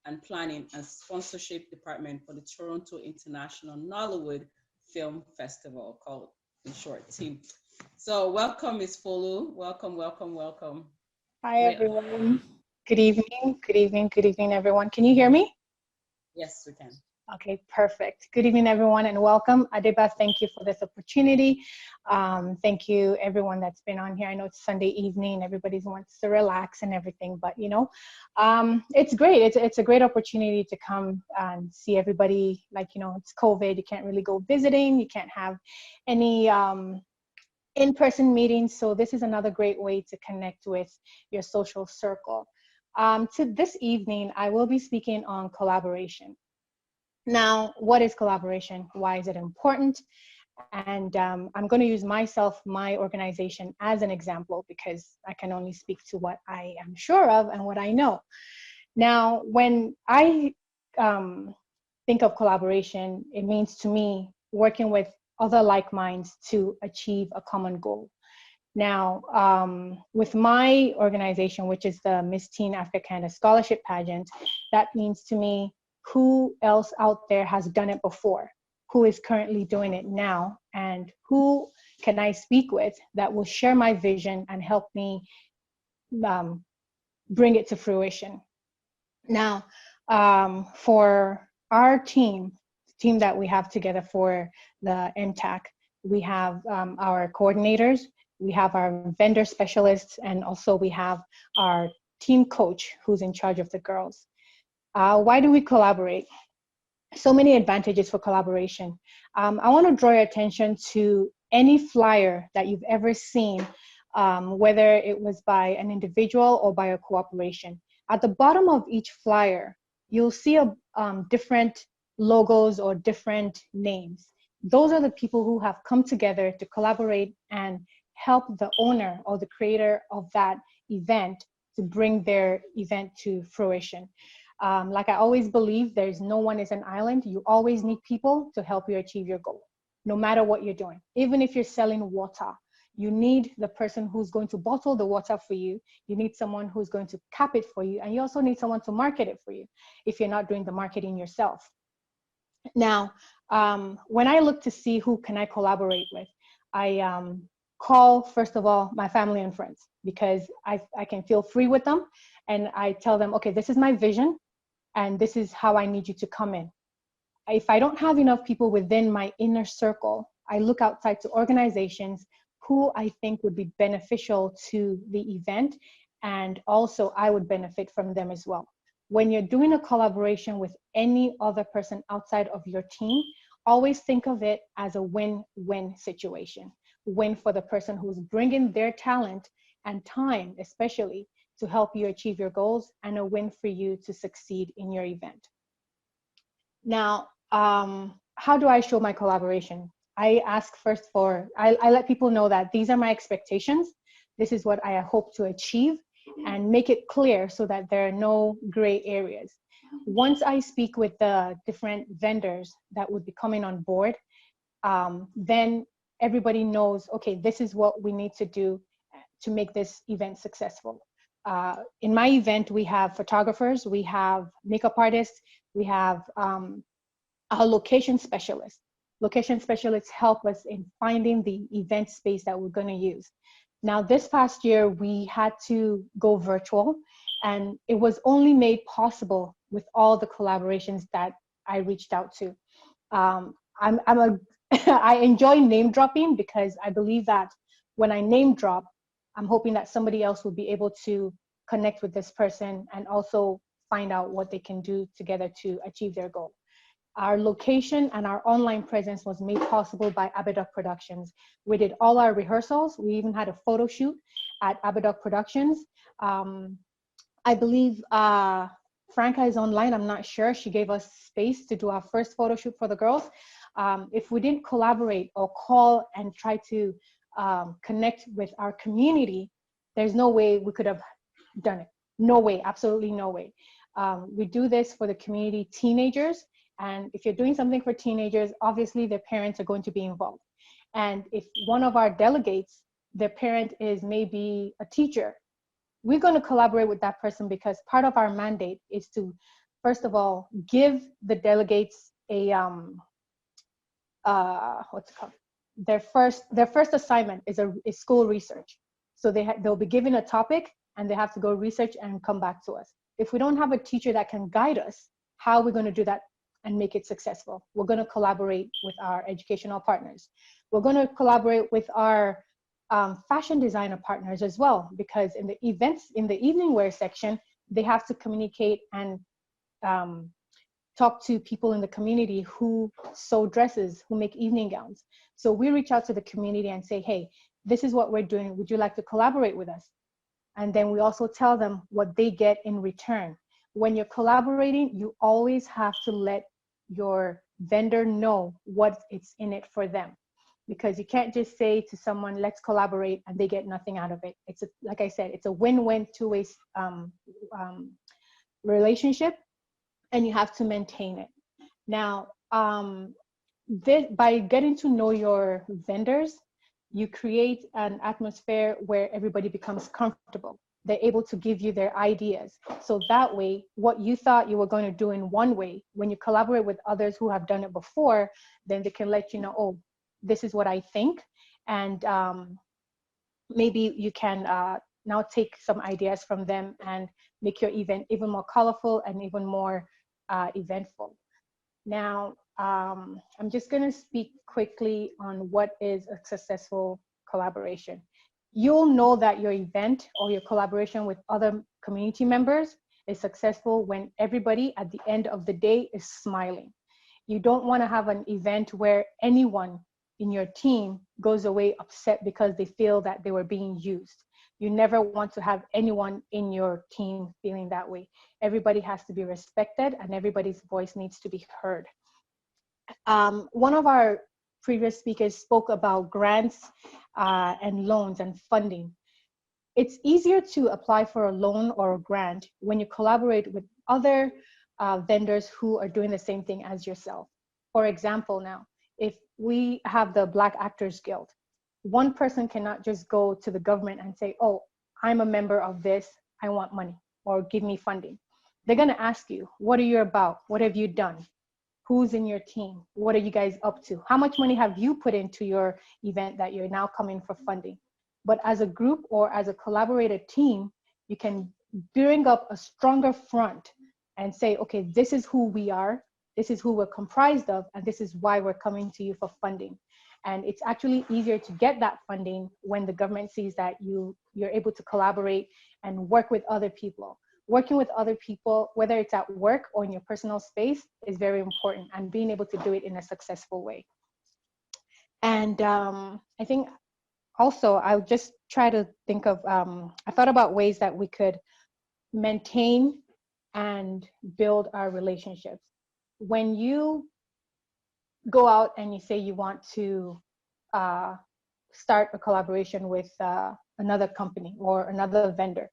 and Planning and Sponsorship Department for the Toronto International Nollywood Film Festival, called in short TIM. So welcome, Ms. Folu. Welcome, welcome, welcome. Hi, We everyone. Good evening. Good evening. Good evening, everyone. Can you hear me? Yes, we can. Okay, perfect. Good evening, everyone, and welcome. Adeba, thank you for this opportunity. Thank you, everyone that's been on here. I know it's Sunday evening. Everybody wants to relax and everything, but it's great. It's a great opportunity to come and see everybody. Like, it's COVID. You can't really go visiting. You can't have any in-person meetings. So this is another great way to connect with your social circle. To this evening, I will be speaking on collaboration. Now, what is collaboration? Why is it important? And I'm going to use myself, my organization, as an example, because I can only speak to what I am sure of and what I know. Now, when I think of collaboration, it means to me working with other like minds to achieve a common goal. Now, with my organization, which is the Miss Teen Africa Canada Scholarship Pageant, that means to me, who else out there has done it before? Who is currently doing it now? And who can I speak with that will share my vision and help me bring it to fruition? Now, for our team that we have together for the MTAC, we have our coordinators, we have our vendor specialists, and also we have our team coach who's in charge of the girls. Why do we collaborate? So many advantages for collaboration. I want to draw your attention to any flyer that you've ever seen, whether it was by an individual or by a cooperation. At the bottom of each flyer, you'll see different logos or different names. Those are the people who have come together to collaborate and help the owner or the creator of that event to bring their event to fruition. Like I always believe, there's no one is an island. You always need people to help you achieve your goal, no matter what you're doing. Even if you're selling water, you need the person who's going to bottle the water for you. You need someone who's going to cap it for you. And you also need someone to market it for you if you're not doing the marketing yourself. Now, when I look to see who can I collaborate with, I call, first of all, my family and friends, because I can feel free with them. And I tell them, okay, this is my vision, and this is how I need you to come in. If I don't have enough people within my inner circle, I look outside to organizations who I think would be beneficial to the event, and also I would benefit from them as well. When you're doing a collaboration with any other person outside of your team, always think of it as a win-win situation. Win for the person who's bringing their talent and time, especially, to help you achieve your goals, and a win for you to succeed in your event. Now, how do I show my collaboration? I ask first I let people know that these are my expectations. This is what I hope to achieve, and make it clear so that there are no gray areas. Once I speak with the different vendors that would be coming on board, then everybody knows, okay, this is what we need to do to make this event successful. In my event, we have photographers, we have makeup artists, we have our location specialists. Location specialists help us in finding the event space that we're going to use. Now, this past year, we had to go virtual, and it was only made possible with all the collaborations that I reached out to. I enjoy name dropping, because I believe that when I name drop, I'm hoping that somebody else will be able to connect with this person and also find out what they can do together to achieve their goal. Our location and our online presence was made possible by Abadoc Productions. We did all our rehearsals. We even had a photo shoot at Abadoc Productions. I believe Franca is online. I'm not sure. She gave us space to do our first photo shoot for the girls. If we didn't collaborate or call and try to connect with our community, there's no way we could have done it. No way, absolutely no way. We do this for the community teenagers. And if you're doing something for teenagers, obviously their parents are going to be involved. And if one of our delegates, their parent is maybe a teacher, we're going to collaborate with that person, because part of our mandate is to first of all, give the delegates a what's it called? Their first assignment is school research. So they'll be given a topic and they have to go research and come back to us. If we don't have a teacher that can guide us, how are we going to do that and make it successful? We're going to collaborate with our educational partners. We're going to collaborate with our fashion designer partners as well, because in the events, in the evening wear section, they have to communicate and talk to people in the community who sew dresses, who make evening gowns. So we reach out to the community and say, hey, this is what we're doing. Would you like to collaborate with us? And then we also tell them what they get in return. When you're collaborating, you always have to let your vendor know what it's in it for them. Because you can't just say to someone, let's collaborate, and they get nothing out of it. Like I said, it's a win-win, two-way relationship, and you have to maintain it. Now, by getting to know your vendors, you create an atmosphere where everybody becomes comfortable. They're able to give you their ideas. So that way, what you thought you were going to do in one way, when you collaborate with others who have done it before, then they can let you know, oh, this is what I think. And maybe you can now take some ideas from them and make your event even more colorful and even more eventful. Now, I'm just going to speak quickly on what is a successful collaboration. You'll know that your event or your collaboration with other community members is successful when everybody at the end of the day is smiling. You don't want to have an event where anyone in your team goes away upset because they feel that they were being used. You never want to have anyone in your team feeling that way. Everybody has to be respected and everybody's voice needs to be heard. One of our previous speakers spoke about grants and loans and funding. It's easier to apply for a loan or a grant when you collaborate with other vendors who are doing the same thing as yourself. For example, now, if we have the Black Actors Guild, one person cannot just go to the government and say, oh, I'm a member of this, I want money, or give me funding. They're gonna ask you, what are you about? What have you done? Who's in your team? What are you guys up to? How much money have you put into your event that you're now coming for funding? But as a group or as a collaborated team, you can bring up a stronger front and say, okay, this is who we are, this is who we're comprised of, and this is why we're coming to you for funding. And it's actually easier to get that funding when the government sees that you're able to collaborate and work with other people. Working with other people, whether it's at work or in your personal space, is very important, and being able to do it in a successful way. And I think also I'll just try to think of, I thought about ways that we could maintain and build our relationships. When you go out and you say you want to start a collaboration with another company or another vendor,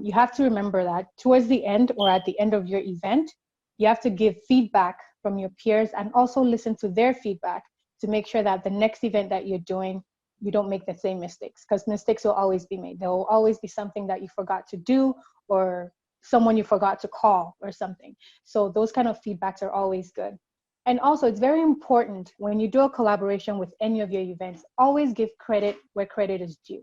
you have to remember that towards the end or at the end of your event, you have to give feedback from your peers and also listen to their feedback to make sure that the next event that you're doing, you don't make the same mistakes, because mistakes will always be made. There will always be something that you forgot to do or someone you forgot to call or something. So those kind of feedbacks are always good. And also, it's very important when you do a collaboration with any of your events, always give credit where credit is due.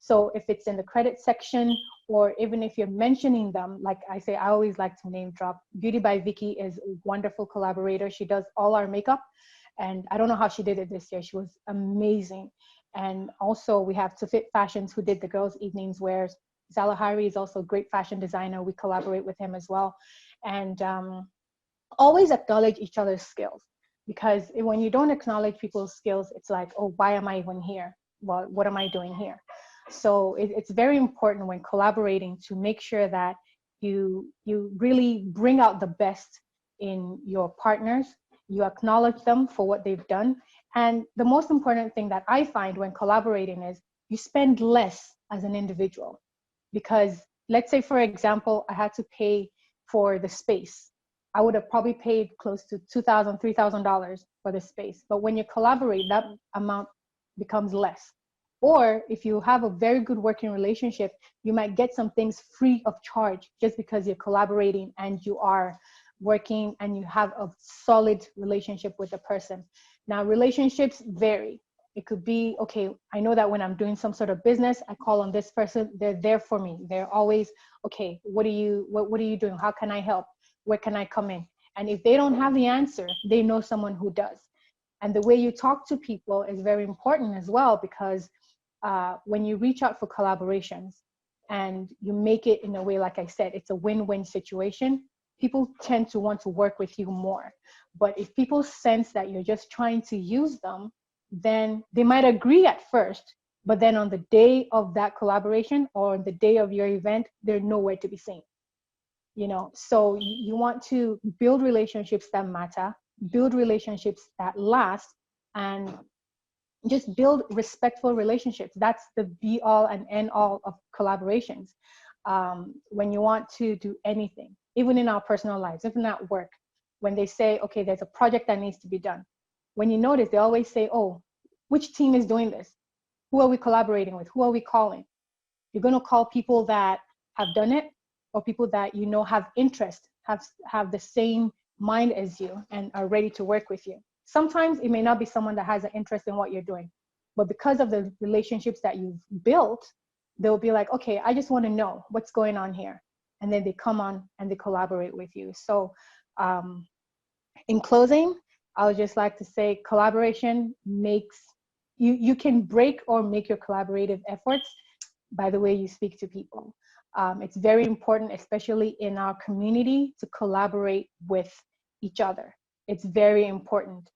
So if it's in the credit section, or even if you're mentioning them, like I say, I always like to name drop. Beauty by Vicky is a wonderful collaborator. She does all our makeup. And I don't know how she did it this year. She was amazing. And also we have To Fit Fashions, who did the girls' evenings wears. Zalahari is also a great fashion designer. We collaborate with him as well. And always acknowledge each other's skills, because when you don't acknowledge people's skills, it's like, oh, why am I even here? Well, what am I doing here? So it's very important when collaborating to make sure that you really bring out the best in your partners. You acknowledge them for what they've done. And the most important thing that I find when collaborating is you spend less as an individual. Because let's say, for example, I had to pay for the space. I would have probably paid close to $2,000, $3,000 for the space. But when you collaborate, that amount becomes less. Or if you have a very good working relationship, you might get some things free of charge just because you're collaborating and you are working and you have a solid relationship with the person. Now, relationships vary. It could be, okay, I know that when I'm doing some sort of business, I call on this person, they're there for me. They're always, okay, what are you doing? How can I help? Where can I come in? And if they don't have the answer, they know someone who does. And the way you talk to people is very important as well, because when you reach out for collaborations and you make it in a way, like I said, it's a win-win situation, people tend to want to work with you more. But if people sense that you're just trying to use them, then they might agree at first, but then on the day of that collaboration or the day of your event, they're nowhere to be seen. So you want to build relationships that matter, build relationships that last, and just build respectful relationships. That's the be all and end all of collaborations. When you want to do anything, even in our personal lives, even at work, when they say, okay, there's a project that needs to be done, when you notice, they always say, oh, which team is doing this? Who are we collaborating with? Who are we calling? You're going to call people that have done it, or people that have interest, have the same mind as you and are ready to work with you. Sometimes it may not be someone that has an interest in what you're doing, but because of the relationships that you've built, they'll be like, okay, I just want to know what's going on here. And then they come on and they collaborate with you. So in closing, I would just like to say collaboration makes, you can break or make your collaborative efforts by the way you speak to people. It's very important, especially in our community, to collaborate with each other. It's very important.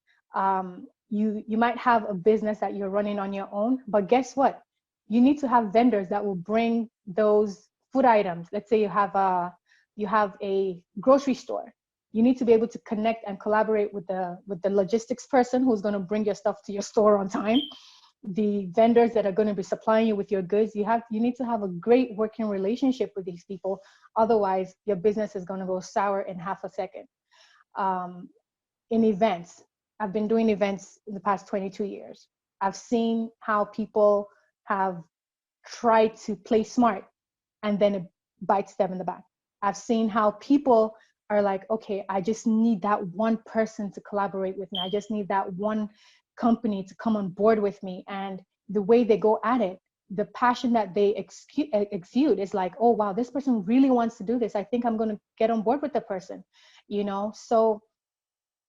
You might have a business that you're running on your own, but guess what? You need to have vendors that will bring those food items. Let's say you have a grocery store. You need to be able to connect and collaborate with the logistics person who's going to bring your stuff to your store on time. The vendors that are going to be supplying you with your goods, you need to have a great working relationship with these people. Otherwise, your business is going to go sour in half a second. In events, I've been doing events in the past 22 years. I've seen how people have tried to play smart and then it bites them in the back. I've seen how people are like, okay, I just need that one person to collaborate with me. I just need that one company to come on board with me. And the way they go at it, the passion that they exude is like, oh, wow, this person really wants to do this. I think I'm going to get on board with the person, So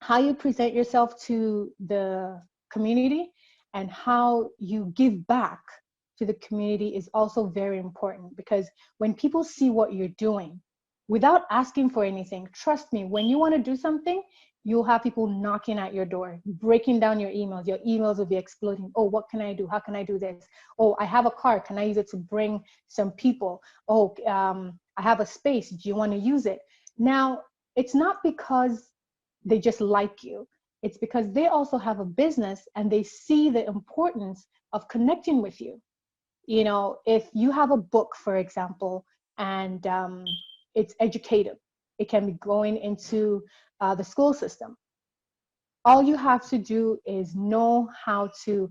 how you present yourself to the community and how you give back to the community is also very important, because when people see what you're doing without asking for anything, trust me, when you want to do something, you'll have people knocking at your door, breaking down your emails. Your emails will be exploding. Oh, what can I do? How can I do this? Oh, I have a car. Can I use it to bring some people? Oh, I have a space. Do you want to use it? Now, it's not because they just like you. It's because they also have a business and they see the importance of connecting with you. If you have a book, for example, and it's educative, it can be going into the school system. All you have to do is know how to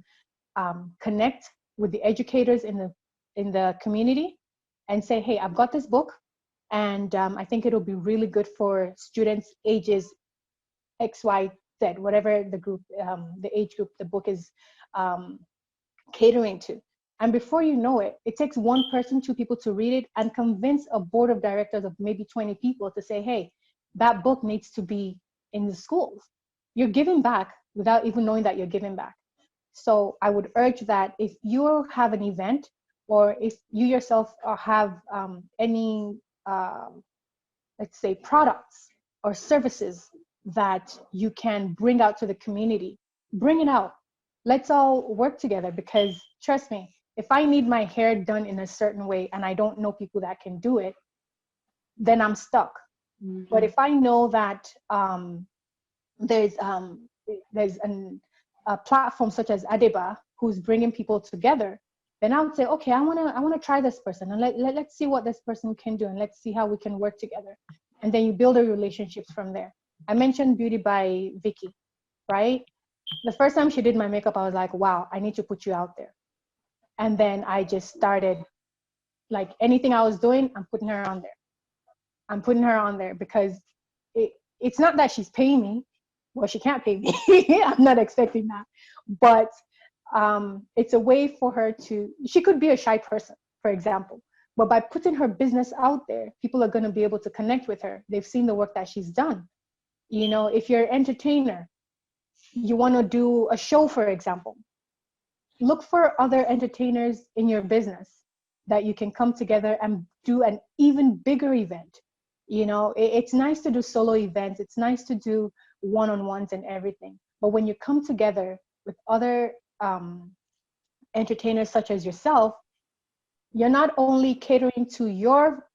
connect with the educators in the community and say, hey, I've got this book, and I think it'll be really good for students ages X, Y, Z, whatever the group, the age group the book is catering to. And before you know it, it takes one person, two people to read it and convince a board of directors of maybe 20 people to say, hey, that book needs to be in the schools. You're giving back without even knowing that you're giving back. So I would urge that if you have an event, or if you yourself have any, let's say, products or services that you can bring out to the community, bring it out. Let's all work together, because trust me, if I need my hair done in a certain way and I don't know people that can do it, then I'm stuck. Mm-hmm. But if I know that there's a platform such as Adeba who's bringing people together, then I would say, okay, I want to try this person, and let's see what this person can do, and let's see how we can work together. And then you build a relationships from there. I mentioned Beauty by Vicky, right? The first time she did my makeup, I was like, wow, I need to put you out there. And then I just started, like, anything I was doing, I'm putting her on there. I'm putting her on there because it's not that she's paying me. Well, she can't pay me. I'm not expecting that. But it's a way for her to, she could be a shy person, for example. But by putting her business out there, people are going to be able to connect with her. They've seen the work that she's done. You know, if you're an entertainer, you want to do a show, for example, look for other entertainers in your business that you can come together and do an even bigger event. You know, it's nice to do solo events. It's nice to do one-on-ones and everything. But when you come together with other entertainers such as yourself, you're not only catering to your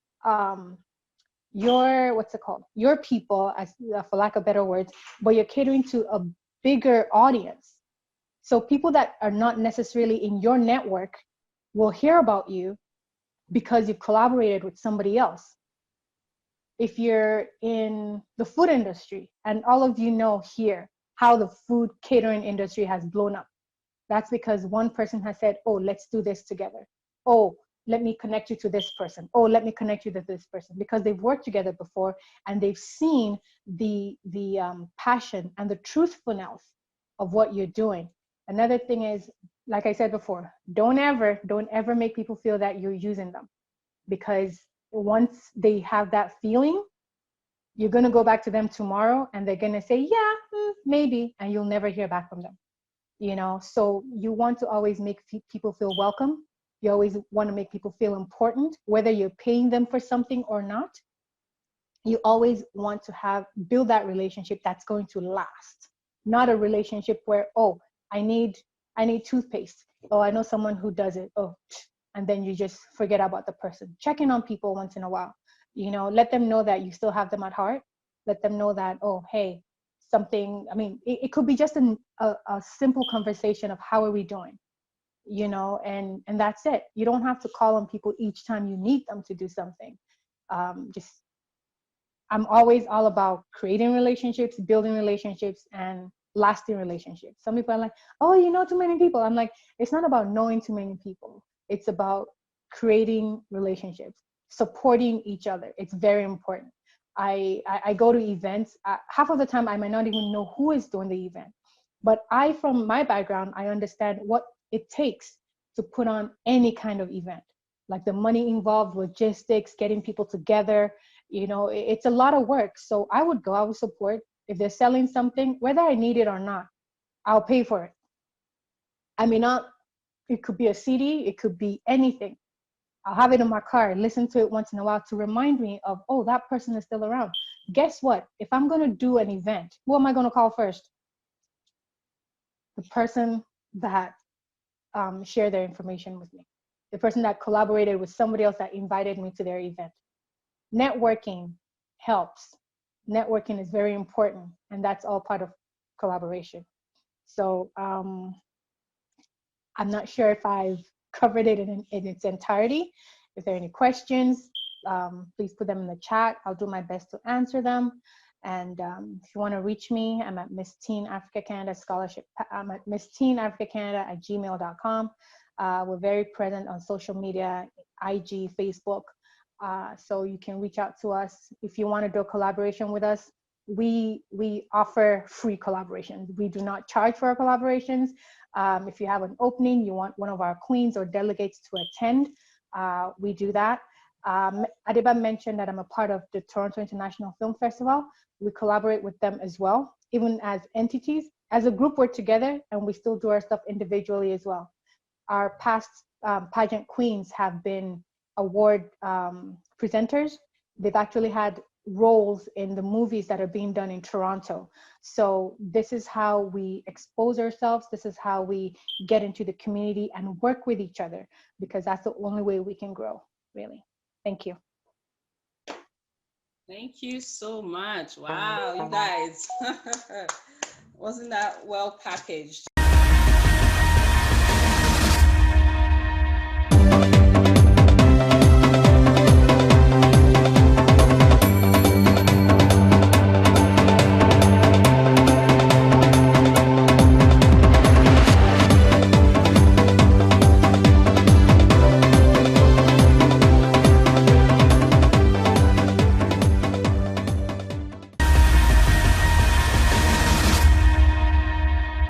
what's it called, your people, as for lack of better words, but you're catering to a bigger audience. So people that are not necessarily in your network will hear about you because you've collaborated with somebody else. If you're in the food industry, and all of you know here how the food catering industry has blown up, that's because one person has said, oh, let's do this together. Oh, let me connect you to this person. Oh, let me connect you to this person, because they've worked together before and they've seen the passion and the truthfulness of what you're doing. Another thing is, like I said before, don't ever make people feel that you're using them, because once they have that feeling, you're going to go back to them tomorrow and they're going to say, yeah, maybe, and you'll never hear back from them. You know, so you want to always make people feel welcome. You always want to make people feel important, whether you're paying them for something or not. You always want to build that relationship that's going to last, not a relationship where, oh, I need toothpaste. Oh, I know someone who does it. Oh, and then you just forget about the person. Check in on people once in a while. You know, let them know that you still have them at heart. Let them know that, oh, hey, something, I mean, it could be just a simple conversation of how are we doing, you know, and that's it. You don't have to call on people each time you need them to do something. I'm always all about creating relationships, building relationships, and lasting relationships. Some people are like, oh, you know too many people. I'm like, it's not about knowing too many people. It's about creating relationships, supporting each other. It's very important. I go to events. Half of the time, I might not even know who is doing the event. But from my background, I understand what it takes to put on any kind of event, like the money involved, logistics, getting people together. You know, it's a lot of work. So I would support. If they're selling something, whether I need it or not, I'll pay for it. I mean, it could be a CD, it could be anything. I'll have it in my car, listen to it once in a while to remind me of, oh, that person is still around. Guess what? If I'm going to do an event, who am I going to call first? The person that shared their information with me, the person that collaborated with somebody else that invited me to their event. Networking helps. Networking is very important, and that's all part of collaboration. So I'm not sure if I've covered it in its entirety. If there are any questions, please put them in the chat. I'll do my best to answer them. And if you want to reach me, I'm at Miss Teen Africa Canada Scholarship. I'm at missteenafricacanada@gmail.com. We're very present on social media, IG, Facebook. So you can reach out to us if you want to do a collaboration with us. We offer free collaborations. We do not charge for our collaborations. If you have an opening, you want one of our queens or delegates to attend, we do that. Adiba mentioned that I'm a part of the Toronto International Film Festival. We collaborate with them as well, even as entities. As a group, we're together and we still do our stuff individually as well. Our past pageant queens have been award presenters. They've actually had roles in the movies that are being done in Toronto. So this is how we expose ourselves. This is how we get into the community and work with each other, because that's the only way we can grow, really. Thank you. Thank you so much. Wow, you guys. Wasn't that well packaged?